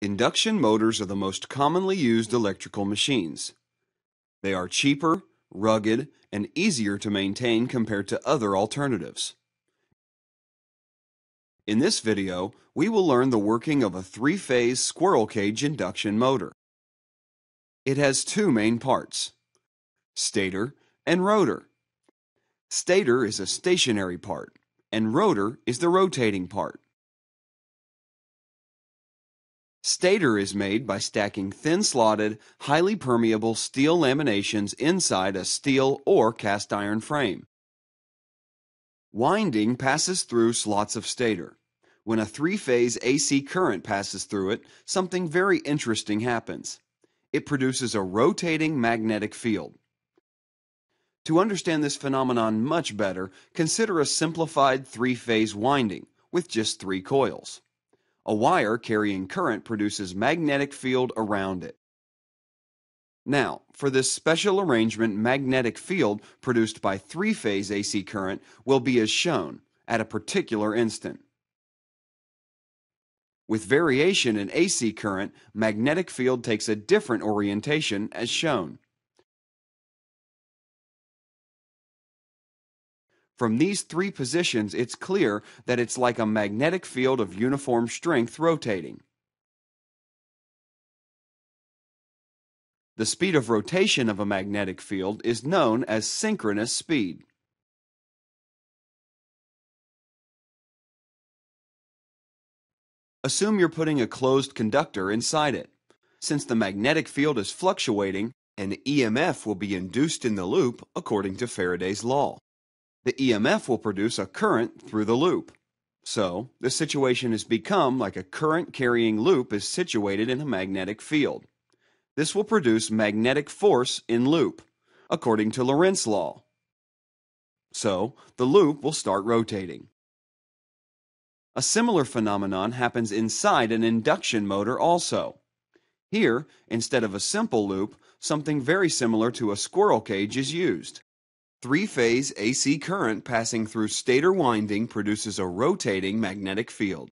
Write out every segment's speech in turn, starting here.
Induction motors are the most commonly used electrical machines. They are cheaper, rugged, and easier to maintain compared to other alternatives. In this video, we will learn the working of a three-phase squirrel cage induction motor. It has two main parts, stator and rotor. Stator is a stationary part, and rotor is the rotating part. Stator is made by stacking thin-slotted, highly permeable steel laminations inside a steel or cast iron frame. Winding passes through slots of stator. When a three-phase AC current passes through it, something very interesting happens. It produces a rotating magnetic field. To understand this phenomenon much better, consider a simplified three-phase winding with just 3 coils. A wire carrying current produces magnetic field around it. Now, for this special arrangement, magnetic field produced by three-phase AC current will be as shown at a particular instant. With variation in AC current, magnetic field takes a different orientation as shown. From these 3 positions, it's clear that it's like a magnetic field of uniform strength rotating. The speed of rotation of a magnetic field is known as synchronous speed. Assume you're putting a closed conductor inside it. Since the magnetic field is fluctuating, an EMF will be induced in the loop according to Faraday's law. The EMF will produce a current through the loop. So, the situation has become like a current-carrying loop is situated in a magnetic field. This will produce magnetic force in loop, according to Lorentz law. So, the loop will start rotating. A similar phenomenon happens inside an induction motor also. Here, instead of a simple loop, something very similar to a squirrel cage is used. Three-phase AC current passing through stator winding produces a rotating magnetic field.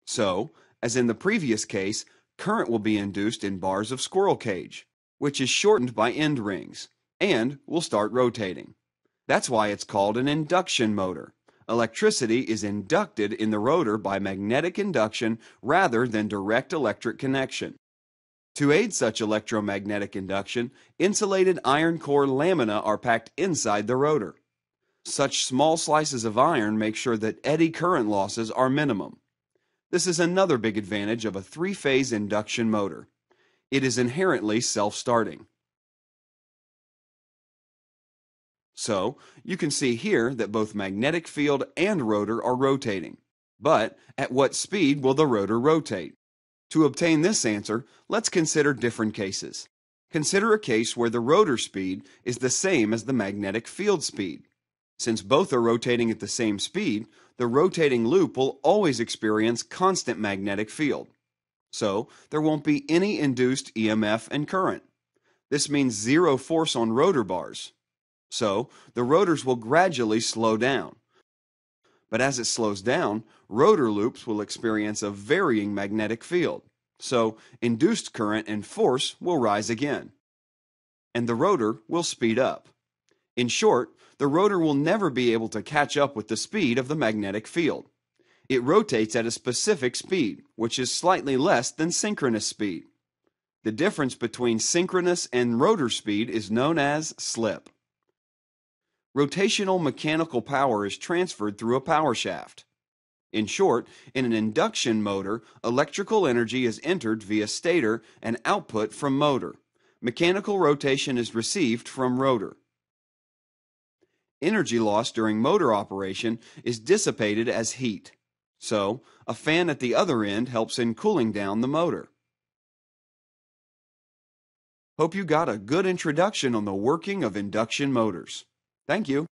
So, as in the previous case, current will be induced in bars of squirrel cage, which is shortened by end rings, and will start rotating. That's why it's called an induction motor. Electricity is inducted in the rotor by magnetic induction rather than direct electric connection. To aid such electromagnetic induction, insulated iron core lamina are packed inside the rotor. Such small slices of iron make sure that eddy current losses are minimum. This is another big advantage of a three-phase induction motor. It is inherently self-starting. So, you can see here that both magnetic field and rotor are rotating. But at what speed will the rotor rotate? To obtain this answer, let's consider different cases. Consider a case where the rotor speed is the same as the magnetic field speed. Since both are rotating at the same speed, the rotating loop will always experience constant magnetic field. So, there won't be any induced EMF and current. This means zero force on rotor bars. So, the rotors will gradually slow down. But as it slows down, rotor loops will experience a varying magnetic field. So, induced current and force will rise again. And the rotor will speed up. In short, the rotor will never be able to catch up with the speed of the magnetic field. It rotates at a specific speed, which is slightly less than synchronous speed. The difference between synchronous and rotor speed is known as slip. Rotational mechanical power is transferred through a power shaft. In short, in an induction motor, electrical energy is entered via stator and output from motor. Mechanical rotation is received from rotor. Energy loss during motor operation is dissipated as heat. So, a fan at the other end helps in cooling down the motor. Hope you got a good introduction on the working of induction motors. Thank you.